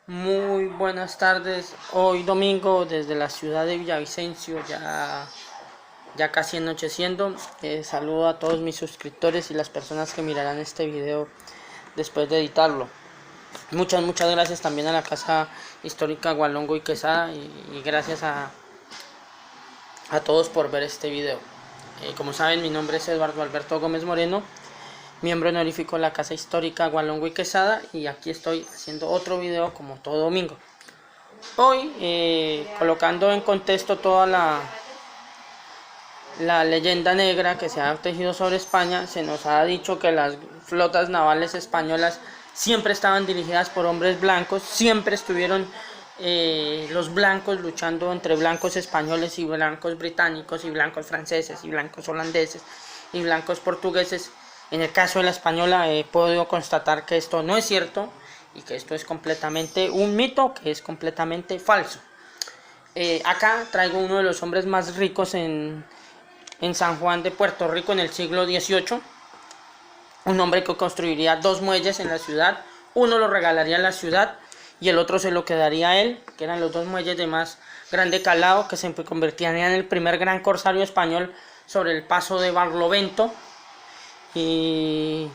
Muy buenas tardes, hoy domingo desde la ciudad de Villavicencio, ya casi anocheciendo. Saludo a todos mis suscriptores y las personas que mirarán este video después de editarlo. Muchas gracias también a la Casa Histórica Gualongo y Quesada y gracias a todos por ver este video. Como saben, mi nombre es Eduardo Alberto Gómez Moreno, miembro honorífico de la Casa Histórica Gualongo y Quesada, y aquí estoy haciendo otro video como todo domingo. Hoy colocando en contexto toda la leyenda negra que se ha tejido sobre España. Se nos ha dicho que las flotas navales españolas siempre estaban dirigidas por hombres blancos, siempre estuvieron los blancos luchando entre blancos españoles y blancos británicos y blancos franceses y blancos holandeses y blancos portugueses. En el caso de la española he podido constatar que esto no es cierto y que esto es completamente un mito, que es completamente falso. Acá traigo uno de los hombres más ricos en San Juan de Puerto Rico en el siglo XVIII. Un hombre que construiría 2 muelles en la ciudad. Uno lo regalaría a la ciudad y el otro se lo quedaría a él, que eran los 2 muelles de más grande calado, que se convertirían en el primer gran corsario español sobre el paso de Barlovento. Y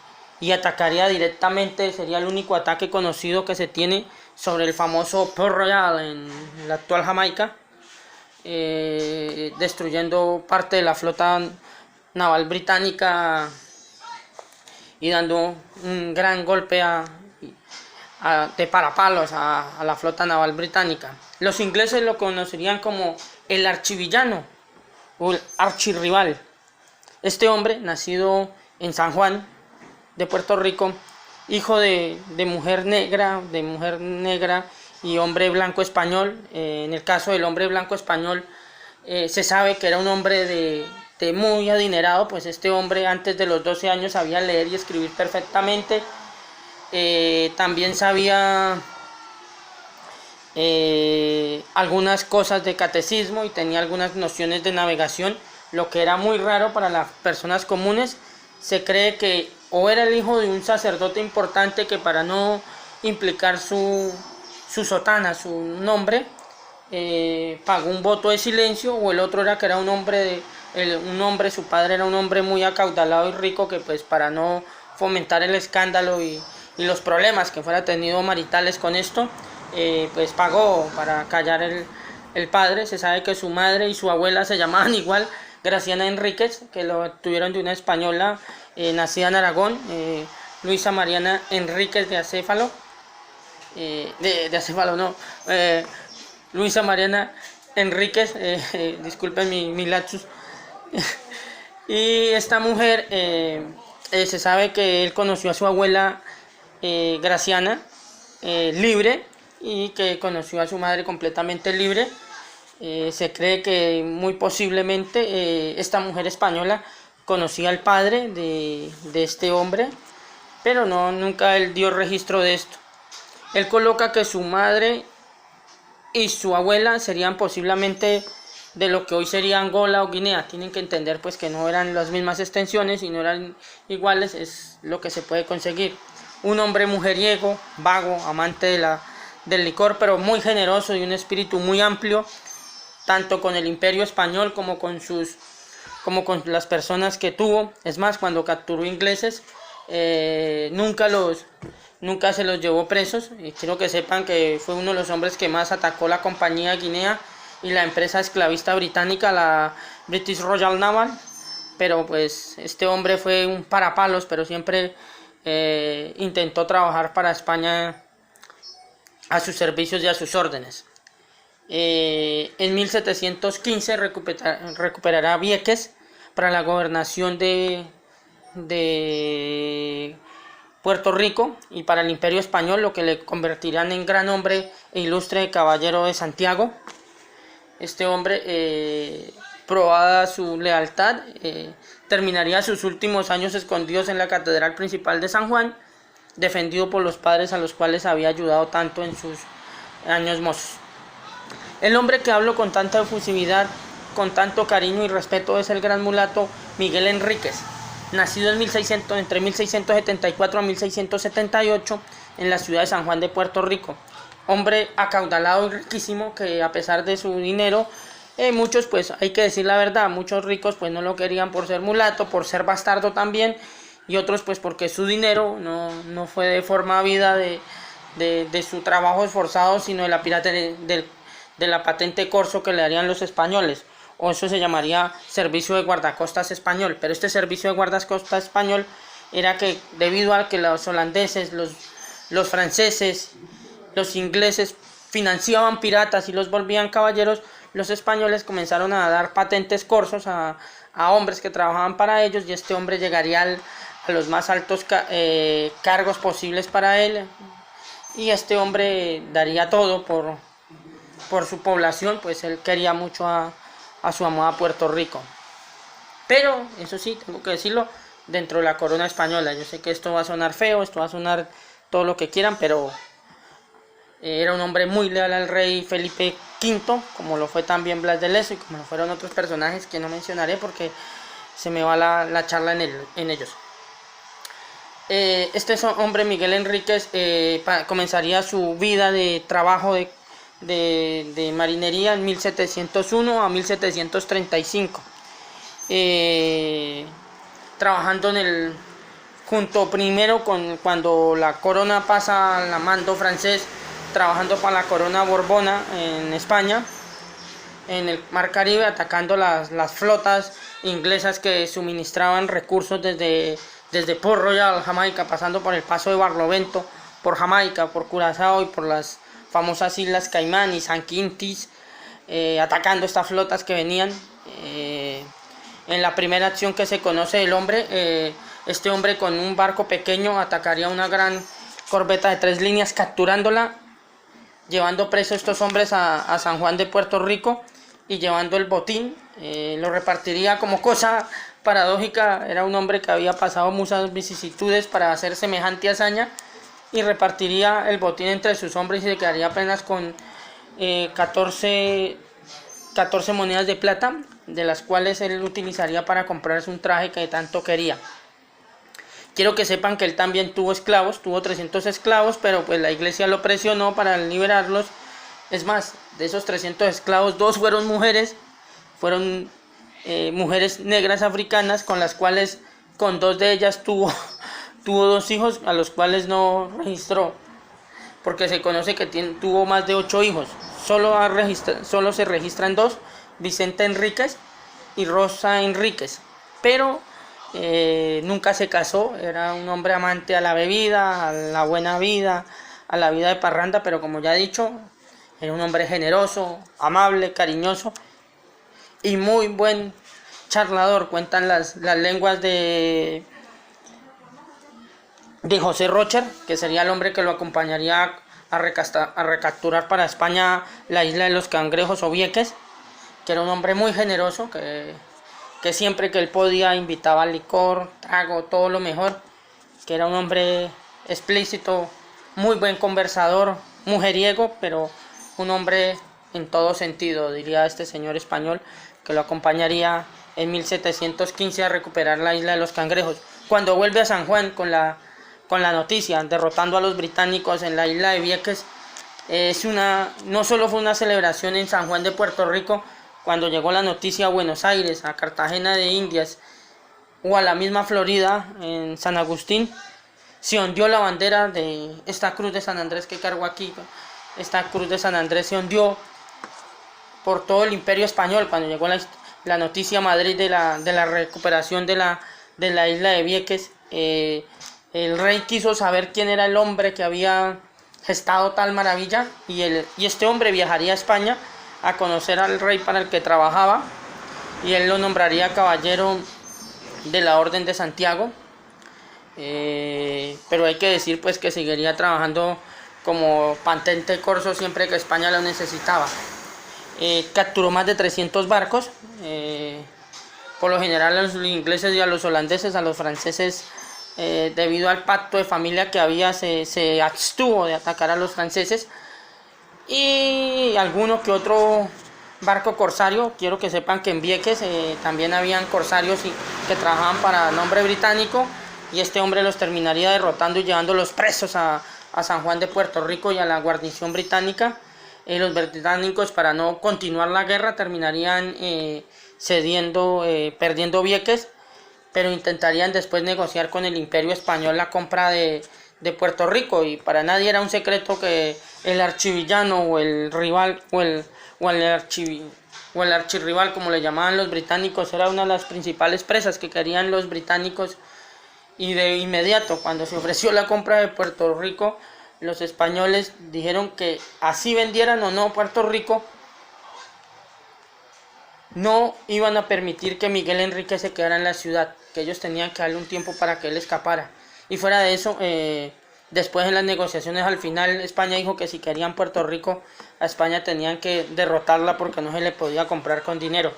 atacaría directamente, sería el único ataque conocido que se tiene sobre el famoso Port Royal en la actual Jamaica, destruyendo parte de la flota naval británica y dando un gran golpe de parapalos a la flota naval británica. Los ingleses lo conocerían como el archivillano o el archirrival. Este hombre, nacido en San Juan de Puerto Rico, hijo de mujer negra y hombre blanco español. En el caso del hombre blanco español, se sabe que era un hombre de muy adinerado, pues este hombre antes de los 12 años sabía leer y escribir perfectamente. También sabía algunas cosas de catecismo y tenía algunas nociones de navegación, lo que era muy raro para las personas comunes. Se cree que o era el hijo de un sacerdote importante que, para no implicar su sotana, su nombre, pagó un voto de silencio, o el otro era que era un hombre, su padre era un hombre muy acaudalado y rico, que pues para no fomentar el escándalo y los problemas que fuera tenido maritales con esto, pues pagó para callar el padre. Se sabe que su madre y su abuela se llamaban igual, Graciana Enríquez, que lo tuvieron de una española nacida en Aragón, Luisa Mariana Enríquez de Acéfalo, Luisa Mariana Enríquez, disculpen mi lapsus. Y esta mujer, se sabe que él conoció a su abuela Graciana libre, y que conoció a su madre completamente libre. Se cree que muy posiblemente esta mujer española conocía al padre de este hombre, pero nunca él dio registro de esto. Él coloca que su madre y su abuela serían posiblemente de lo que hoy sería Angola o Guinea. Tienen que entender pues que no eran las mismas extensiones y no eran iguales, es lo que se puede conseguir. Un hombre mujeriego, vago, amante del licor, pero muy generoso y un espíritu muy amplio, tanto con el Imperio Español como con las personas que tuvo. Es más, cuando capturó ingleses, nunca se los llevó presos. Y quiero que sepan que fue uno de los hombres que más atacó la Compañía Guinea y la empresa esclavista británica, la British Royal Naval. Pero pues este hombre fue un parapalos, pero siempre intentó trabajar para España a sus servicios y a sus órdenes. En 1715 recuperará Vieques para la gobernación de Puerto Rico y para el Imperio Español, lo que le convertirán en gran hombre e ilustre caballero de Santiago. Este hombre, probada su lealtad, terminaría sus últimos años escondidos en la Catedral Principal de San Juan, defendido por los padres a los cuales había ayudado tanto en sus años mozos. El hombre que hablo con tanta efusividad, con tanto cariño y respeto, es el gran mulato Miguel Enríquez, nacido entre 1674 a 1678 en la ciudad de San Juan de Puerto Rico. hombre acaudalado y riquísimo, que a pesar de su dinero, muchos, pues hay que decir la verdad, muchos ricos pues no lo querían por ser mulato, por ser bastardo también, y otros pues porque su dinero no fue de forma vida de su trabajo esforzado, sino de la de la patente corso que le darían los españoles, o eso se llamaría servicio de guardacostas español. Pero este servicio de guardacostas español era que, debido a que los holandeses, los franceses, los ingleses financiaban piratas y los volvían caballeros, los españoles comenzaron a dar patentes corsos a hombres que trabajaban para ellos, y este hombre llegaría a los más altos cargos posibles para él, y este hombre daría todo por su población, pues él quería mucho a su amada Puerto Rico. Pero, eso sí, tengo que decirlo, dentro de la corona española. Yo sé que esto va a sonar feo, esto va a sonar todo lo que quieran, pero era un hombre muy leal al rey Felipe V, como lo fue también Blas de Lezo, y como lo fueron otros personajes que no mencionaré porque se me va la charla en ellos. Este hombre, Miguel Enríquez, comenzaría su vida de trabajo de marinería en 1701 a 1735, trabajando junto primero cuando la corona pasa al mando francés, trabajando para la corona borbona en España, en el Mar Caribe, atacando las flotas inglesas que suministraban recursos desde Port Royal, Jamaica, pasando por el paso de Barlovento, por Jamaica, por Curazao y por las famosas islas Caimán y San Quintín, atacando estas flotas que venían. En la primera acción que se conoce del hombre, este hombre con un barco pequeño atacaría una gran corbeta de 3 líneas, capturándola, llevando preso a estos hombres a San Juan de Puerto Rico, y llevando el botín, lo repartiría. Como cosa paradójica, era un hombre que había pasado muchas vicisitudes para hacer semejante hazaña, y repartiría el botín entre sus hombres y se quedaría apenas con 14 monedas de plata, de las cuales él utilizaría para comprarse un traje que tanto quería. Quiero que sepan que él también tuvo esclavos, tuvo 300 esclavos, pero pues la iglesia lo presionó para liberarlos. Es más, de esos 300 esclavos, 2 fueron mujeres, mujeres negras africanas, con las cuales, con 2 de ellas tuvo 2 hijos, a los cuales no registró, porque se conoce que tuvo más de 8 hijos. Solo se registran 2, Vicente Enríquez y Rosa Enríquez, pero nunca se casó. Era un hombre amante a la bebida, a la buena vida, a la vida de parranda, pero como ya he dicho, era un hombre generoso, amable, cariñoso y muy buen charlador. Cuentan las lenguas de José Rocher, que sería el hombre que lo acompañaría a recapturar para España la isla de los Cangrejos o Vieques, que era un hombre muy generoso, que siempre que él podía invitaba licor, trago, todo lo mejor, que era un hombre explícito, muy buen conversador, mujeriego, pero un hombre en todo sentido, diría este señor español, que lo acompañaría en 1715 a recuperar la isla de los Cangrejos. Cuando vuelve a San Juan con la noticia, derrotando a los británicos en la isla de Vieques, no solo fue una celebración en San Juan de Puerto Rico, cuando llegó la noticia a Buenos Aires, a Cartagena de Indias o a la misma Florida, en San Agustín, se ondeó la bandera de esta cruz de San Andrés que cargo aquí. Esta cruz de San Andrés se ondeó por todo el Imperio Español cuando llegó la noticia a Madrid de la recuperación de la isla de Vieques. El rey quiso saber quién era el hombre que había gestado tal maravilla, y este hombre viajaría a España a conocer al rey para el que trabajaba, y él lo nombraría caballero de la Orden de Santiago. Pero hay que decir pues que seguiría trabajando como patente corso siempre que España lo necesitaba. Capturó más de 300 barcos. Por lo general a los ingleses y a los holandeses, a los franceses, debido al pacto de familia que había, se abstuvo de atacar a los franceses. Y alguno que otro barco corsario. Quiero que sepan que en Vieques también habían corsarios que trabajaban para nombre británico, y este hombre los terminaría derrotando y llevándolos presos a a San Juan de Puerto Rico y a la guarnición británica. Los británicos, para no continuar la guerra, terminarían perdiendo Vieques, pero intentarían después negociar con el Imperio Español la compra de Puerto Rico, y para nadie era un secreto que el archivillano o el rival o el archirrival, como le llamaban los británicos, era una de las principales presas que querían los británicos. Y de inmediato, cuando se ofreció la compra de Puerto Rico, los españoles dijeron que así vendieran o no Puerto Rico, no iban a permitir que Miguel Enrique se quedara en la ciudad, que ellos tenían que darle un tiempo para que él escapara. Y fuera de eso, después en las negociaciones al final España dijo que si querían Puerto Rico, a España tenían que derrotarla porque no se le podía comprar con dinero.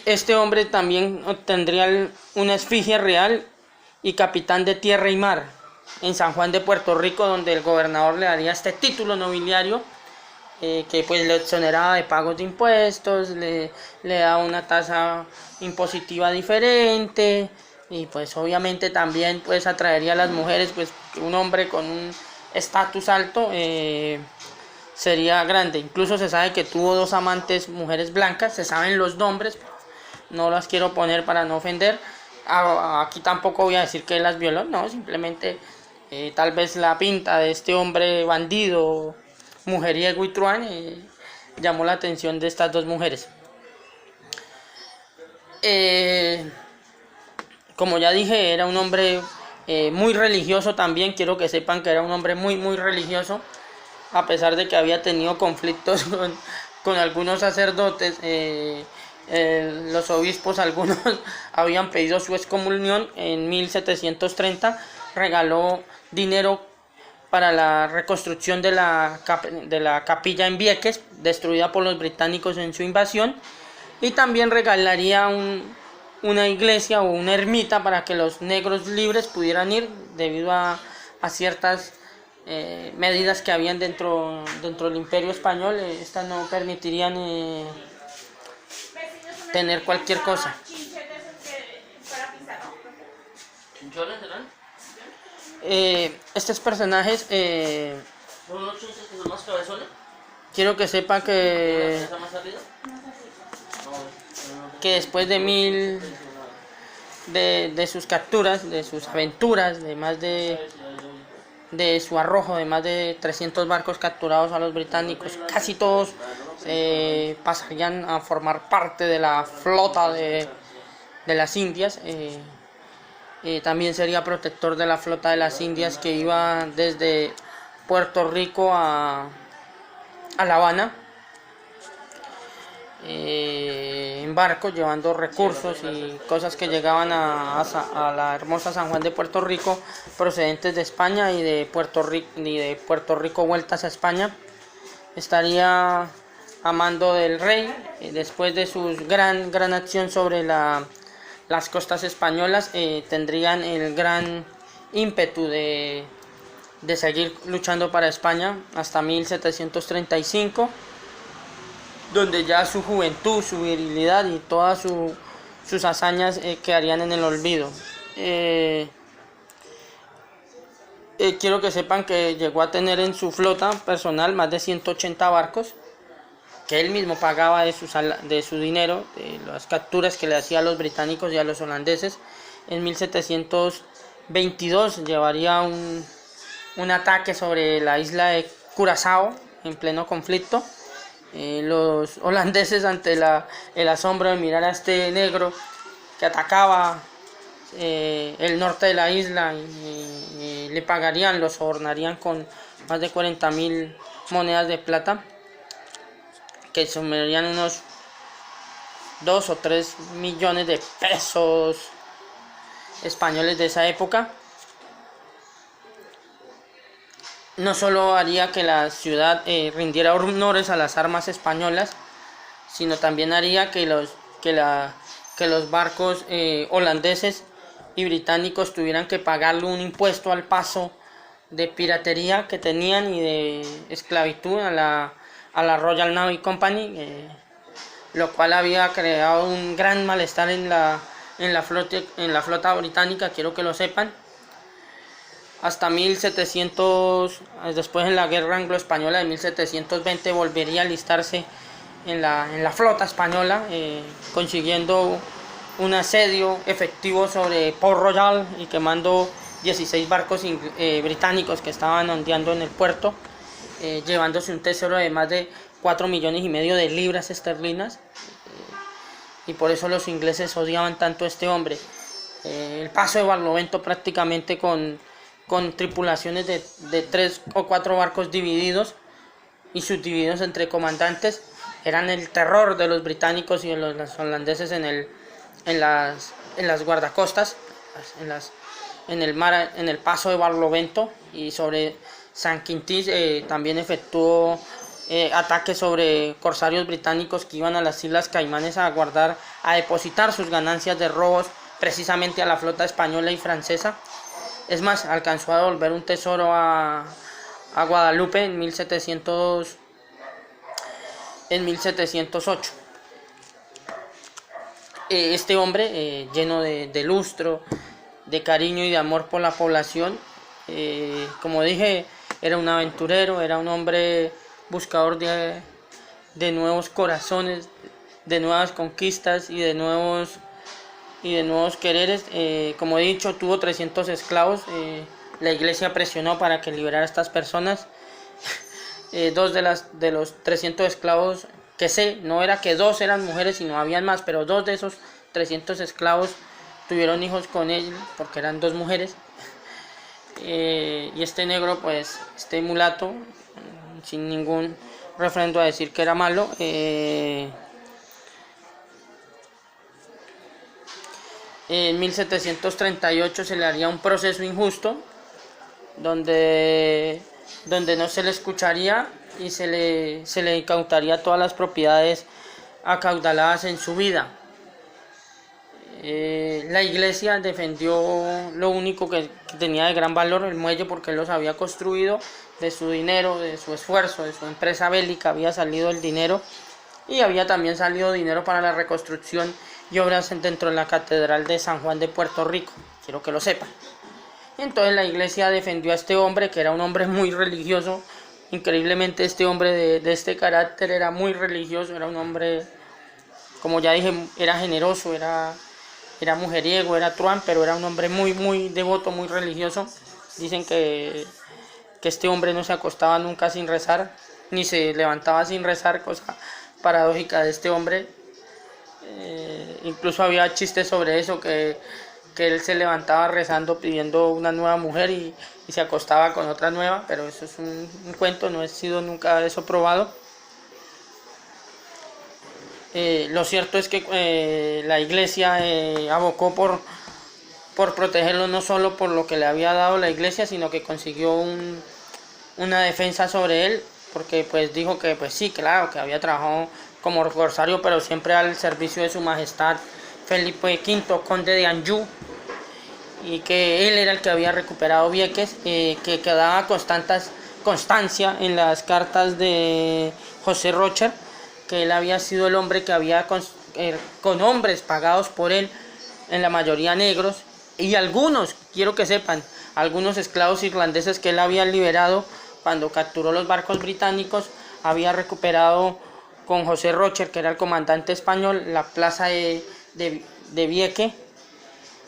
Este hombre también obtendría una efigie real y capitán de tierra y mar en San Juan de Puerto Rico, donde el gobernador le daría este título nobiliario, que pues le exoneraba de pagos de impuestos, le daba una tasa impositiva diferente, y pues obviamente también pues atraería a las mujeres, pues un hombre con un estatus alto sería grande. Incluso se sabe que tuvo 2 amantes, mujeres blancas, se saben los nombres, no las quiero poner para no ofender. Aquí tampoco voy a decir que él las violó, no, simplemente tal vez la pinta de este hombre bandido, mujeriego y truán llamó la atención de estas 2 mujeres. Como ya dije, era un hombre muy religioso también. Quiero que sepan que era un hombre muy religioso, a pesar de que había tenido conflictos con algunos sacerdotes. Los obispos, algunos habían pedido su excomunión. En 1730 regaló dinero para la reconstrucción de la capilla en Vieques, destruida por los británicos en su invasión, y también regalaría una iglesia o una ermita para que los negros libres pudieran ir, debido a ciertas medidas que habían dentro del Imperio Español. Estas no permitirían tener cualquier cosa. Estos personajes, quiero que sepan que después de sus capturas, de sus aventuras, de su arrojo de más de 300 barcos capturados a los británicos, casi todos pasarían a formar parte de la flota de las Indias. También sería protector de la flota de las Indias, que iba desde Puerto Rico a La Habana en barco, llevando recursos y cosas que llegaban a la hermosa San Juan de Puerto Rico, procedentes de España y de Puerto Rico vueltas a España. Estaría a mando del rey, después de su gran acción sobre las costas españolas. Tendrían el gran ímpetu de seguir luchando para España hasta 1735, donde ya su juventud, su virilidad y todas sus hazañas quedarían en el olvido. Quiero que sepan que llegó a tener en su flota personal más de 180 barcos, que él mismo pagaba de su dinero, de las capturas que le hacía a los británicos y a los holandeses. En 1722 llevaría un ataque sobre la isla de Curazao en pleno conflicto. Los holandeses, ante el asombro de mirar a este negro que atacaba el norte de la isla, le pagarían, lo sobornarían con más de 40.000 monedas de plata, que sumarían unos 2 o 3 millones de pesos españoles de esa época. No solo haría que la ciudad rindiera honores a las armas españolas, sino también haría que los barcos holandeses y británicos tuvieran que pagarle un impuesto al paso de piratería que tenían y de esclavitud a la Royal Navy Company, lo cual había creado un gran malestar en la flota británica. Quiero que lo sepan. hasta 1700, después en la guerra anglo-española de 1720 volvería a alistarse en la flota española, consiguiendo un asedio efectivo sobre Port Royal y quemando 16 barcos británicos que estaban ondeando en el puerto, llevándose un tesoro de más de 4,5 millones de libras esterlinas, y por eso los ingleses odiaban tanto a este hombre. El paso de Barlovento prácticamente con tripulaciones de 3 o 4 barcos divididos y subdivididos entre comandantes, eran el terror de los británicos y de los holandeses en las guardacostas, en el mar, en el paso de Barlovento. Y sobre San Quintín también efectuó ataques sobre corsarios británicos que iban a las Islas Caimanes a depositar sus ganancias de robos precisamente a la flota española y francesa. Es más, alcanzó a devolver un tesoro a Guadalupe en 1708. Este hombre, lleno de lustro, de cariño y de amor por la población, como dije, era un aventurero, era un hombre buscador de nuevos corazones, de nuevas conquistas y de nuevos quereres. Como he dicho, tuvo 300 esclavos. La iglesia presionó para que liberara a estas personas. Dos de los 300 esclavos que sé, no era que 2 eran mujeres, sino habían más, pero 2 de esos 300 esclavos tuvieron hijos con él, porque eran 2 mujeres. Y este negro, pues, este mulato, sin ningún refrendo a decir que era malo, en 1738 se le haría un proceso injusto donde no se le escucharía y se le incautaría todas las propiedades acaudaladas en su vida. La iglesia defendió lo único que tenía de gran valor, el muelle, porque él los había construido. De su dinero, de su esfuerzo, de su empresa bélica había salido el dinero, y había también salido dinero para la reconstrucción y obras dentro de la Catedral de San Juan de Puerto Rico, quiero que lo sepan. Entonces la iglesia defendió a este hombre, que era un hombre muy religioso. Increíblemente, este hombre de este carácter era muy religioso, era un hombre, como ya dije, era generoso, era mujeriego, era truán, pero era un hombre muy, muy devoto, muy religioso. Dicen que este hombre no se acostaba nunca sin rezar, ni se levantaba sin rezar, cosa paradójica de este hombre. Incluso había chistes sobre eso, que él se levantaba rezando pidiendo una nueva mujer y se acostaba con otra nueva, pero eso es un cuento, no ha sido nunca eso probado. Lo cierto es que la iglesia abocó por protegerlo, no solo por lo que le había dado la iglesia, sino que consiguió una defensa sobre él, porque pues dijo que pues sí, claro, que había trabajado como corsario, pero siempre al servicio de su majestad Felipe V, conde de Anjou, y que él era el que había recuperado Vieques, que quedaba constancia en las cartas de José Rocher, que él había sido el hombre que había con hombres pagados por él, en la mayoría negros, y algunos, quiero que sepan, algunos esclavos irlandeses que él había liberado cuando capturó los barcos británicos, había recuperado con José Rocher, que era el comandante español, la plaza de Vieques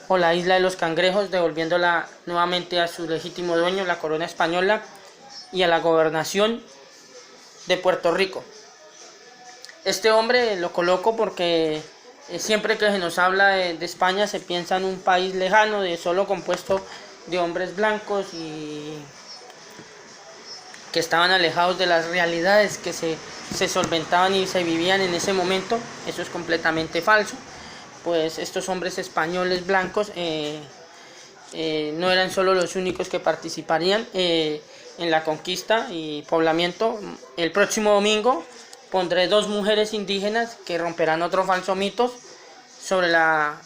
o la isla de los Cangrejos, devolviéndola nuevamente a su legítimo dueño, la corona española, y a la gobernación de Puerto Rico. Este hombre lo coloco porque siempre que se nos habla de España se piensa en un país lejano, solo compuesto de hombres blancos y que estaban alejados de las realidades que se solventaban y se vivían en ese momento. Eso es completamente falso. Pues estos hombres españoles blancos no eran solo los únicos que participarían en la conquista y poblamiento. El próximo domingo pondré 2 mujeres indígenas que romperán otro falso mito sobre la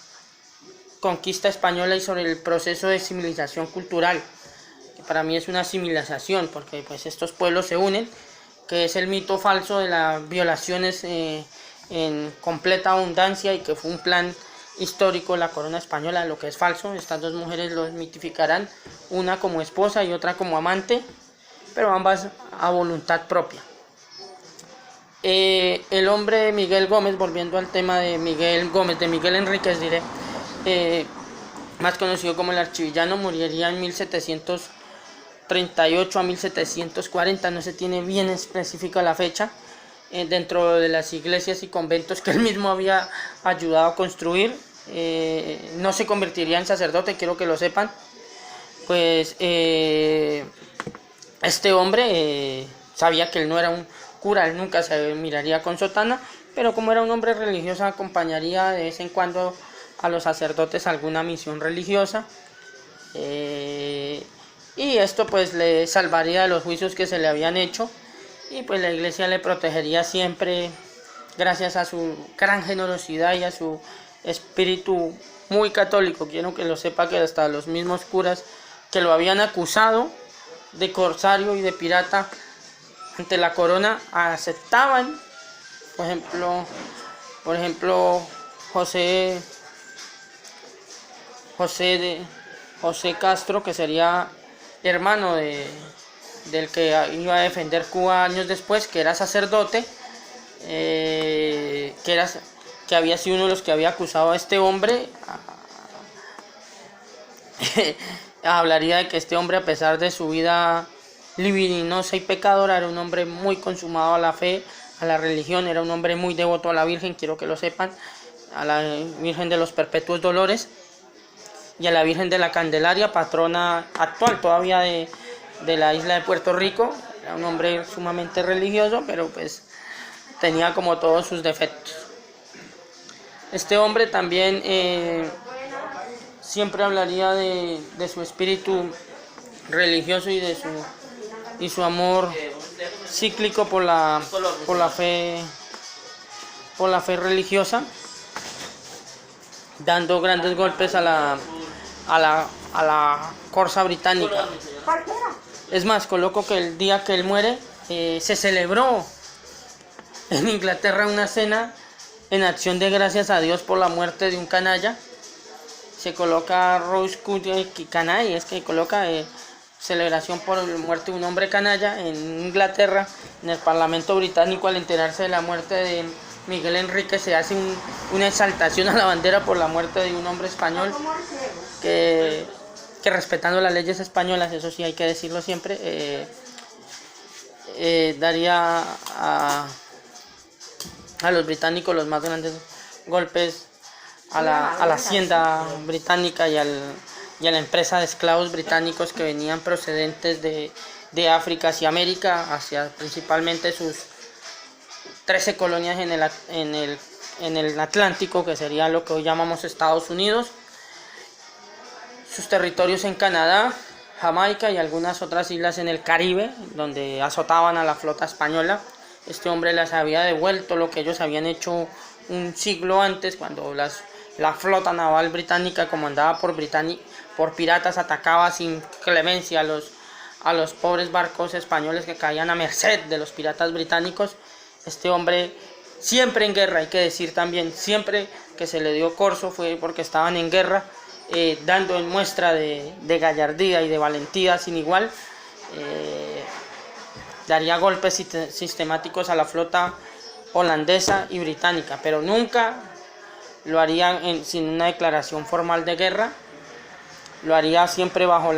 conquista española y sobre el proceso de civilización cultural, que para mí es una civilización, porque pues estos pueblos se unen, que es el mito falso de las violaciones en completa abundancia, y que fue un plan histórico la corona española, lo que es falso. Estas dos mujeres los mitificarán, una como esposa y otra como amante, pero ambas a voluntad propia. El hombre Miguel Gómez, volviendo al tema de Miguel Gómez, de Miguel Enríquez diré, más conocido como el archivillano, moriría en 1738 a 1740, no se tiene bien específica la fecha, dentro de las iglesias y conventos que él mismo había ayudado a construir. No se convertiría en sacerdote, quiero que lo sepan. Pues este hombre sabía que él no era un cura, él nunca se miraría con sotana, pero como era un hombre religioso acompañaría de vez en cuando a los sacerdotes a alguna misión religiosa, y esto pues le salvaría de los juicios que se le habían hecho, y pues la iglesia le protegería siempre gracias a su gran generosidad y a su espíritu muy católico. Quiero que lo sepa, que hasta los mismos curas que lo habían acusado de corsario y de pirata ante la corona aceptaban. Por ejemplo José Castro, que sería hermano del que iba a defender Cuba años después, que era sacerdote, que había sido uno de los que había acusado a este hombre. Hablaría de que este hombre, a pesar de su vida libidinosa y pecadora, era un hombre muy consumado a la fe, a la religión, era un hombre muy devoto a la Virgen, quiero que lo sepan, a la Virgen de los Perpetuos Dolores y a la Virgen de la Candelaria, patrona actual todavía de la isla de Puerto Rico. Era un hombre sumamente religioso, pero pues tenía como todos sus defectos. Este hombre también siempre hablaría de su espíritu religioso y de su amor cíclico por la fe religiosa, dando grandes golpes a la corsa británica. Es más, coloco que el día que él muere se celebró en Inglaterra una cena en acción de gracias a Dios por la muerte de un canalla. Se coloca Rose Canay, es que coloca celebración por la muerte de un hombre canalla en Inglaterra. En el Parlamento británico, al enterarse de la muerte de Miguel Enríquez, se hace una exaltación a la bandera por la muerte de un hombre español que respetando las leyes españolas, eso sí hay que decirlo siempre, daría a los británicos los más grandes golpes a la hacienda británica y a la empresa de esclavos británicos que venían procedentes de África hacia América, hacia principalmente sus 13 colonias en el Atlántico, que sería lo que hoy llamamos Estados Unidos, sus territorios en Canadá, Jamaica y algunas otras islas en el Caribe, donde azotaban a la flota española. Este hombre les había devuelto lo que ellos habían hecho un siglo antes, cuando la flota naval británica, comandada por piratas, atacaba sin clemencia a los pobres barcos españoles que caían a merced de los piratas británicos. Este hombre, siempre en guerra, hay que decir también, siempre que se le dio corso fue porque estaban en guerra, dando en muestra de gallardía y de valentía sin igual. Daría golpes sistemáticos a la flota holandesa y británica, pero nunca lo haría sin una declaración formal de guerra. Lo haría siempre bajo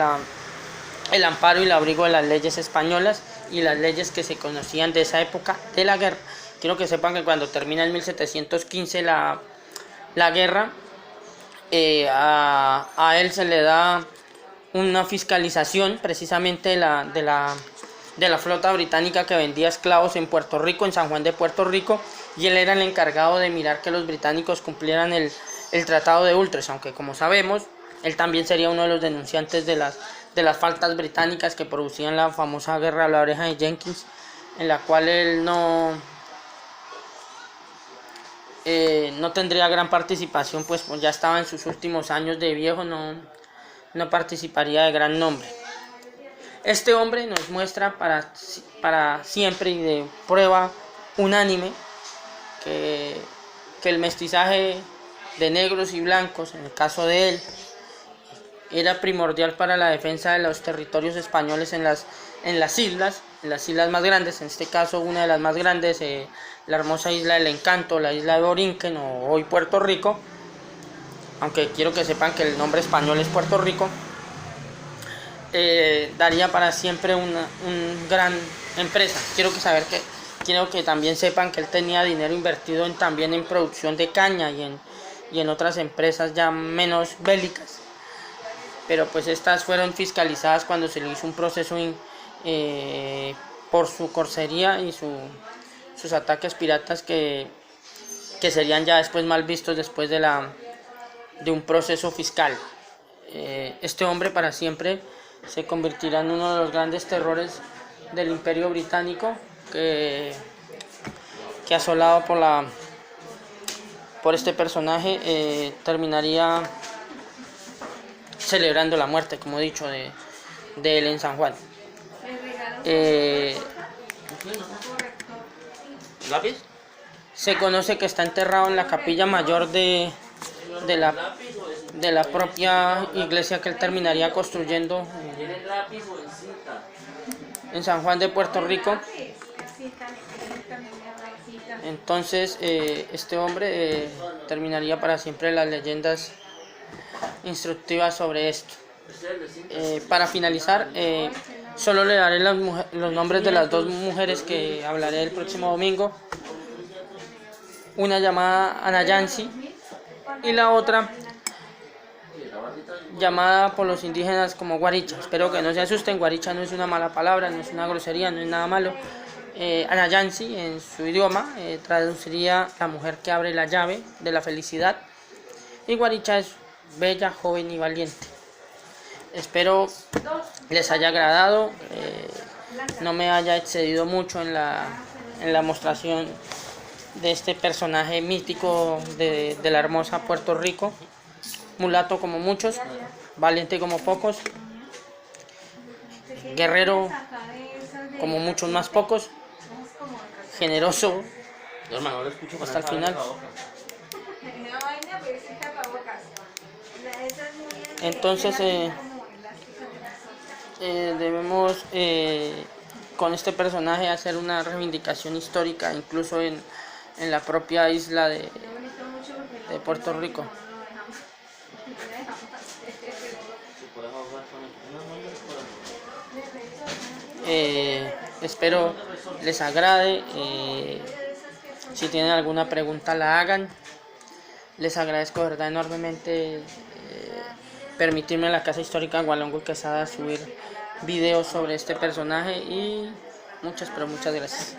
el amparo y el abrigo de las leyes españolas y las leyes que se conocían de esa época de la guerra. Quiero que sepan que cuando termina en 1715 la guerra, a él se le da una fiscalización precisamente de la flota británica que vendía esclavos en Puerto Rico, en San Juan de Puerto Rico, y él era el encargado de mirar que los británicos cumplieran el Tratado de Utrecht, aunque como sabemos, él también sería uno de los denunciantes de las faltas británicas que producían la famosa guerra a la oreja de Jenkins, en la cual él no tendría gran participación, pues ya estaba en sus últimos años de viejo, no participaría de gran nombre. Este hombre nos muestra para siempre y de prueba unánime que el mestizaje de negros y blancos, en el caso de él, era primordial para la defensa de los territorios españoles en las islas más grandes, en este caso una de las más grandes, la hermosa isla del Encanto, la isla de Borinquen, o hoy Puerto Rico, aunque quiero que sepan que el nombre español es Puerto Rico. Daría para siempre una gran empresa. Quiero que también sepan que él tenía dinero invertido también en producción de caña y en otras empresas ya menos bélicas, pero pues estas fueron fiscalizadas cuando se le hizo un proceso por su corsería y sus ataques piratas que serían ya después mal vistos después de un proceso fiscal. Este hombre para siempre se convertirá en uno de los grandes terrores del Imperio Británico, que asolado por este personaje terminaría celebrando la muerte, como he dicho, de él en San Juan. Se conoce que está enterrado en la capilla mayor de la propia iglesia que él terminaría construyendo en San Juan de Puerto Rico. Entonces este hombre terminaría para siempre las leyendas instructivas sobre esto. Para finalizar, solo le daré los nombres de las dos mujeres que hablaré el próximo domingo. Una llamada Ana Yancy y la otra llamada por los indígenas como Guaricha. Espero que no se asusten, Guaricha no es una mala palabra, no es una grosería, no es nada malo. Ana Yancy en su idioma traduciría la mujer que abre la llave de la felicidad, y Guaricha es bella, joven y valiente. Espero les haya agradado, no me haya excedido mucho en la mostración de este personaje mítico de la hermosa Puerto Rico, mulato como muchos, valiente como pocos, guerrero como muchos más pocos, generoso hasta el final. Entonces debemos con este personaje hacer una reivindicación histórica, incluso en la propia isla de Puerto Rico. Espero les agrade. Si tienen alguna pregunta la hagan. Les agradezco de verdad enormemente permitirme en la Casa Histórica Gualongo y Quesada subir videos sobre este personaje, y muchas gracias.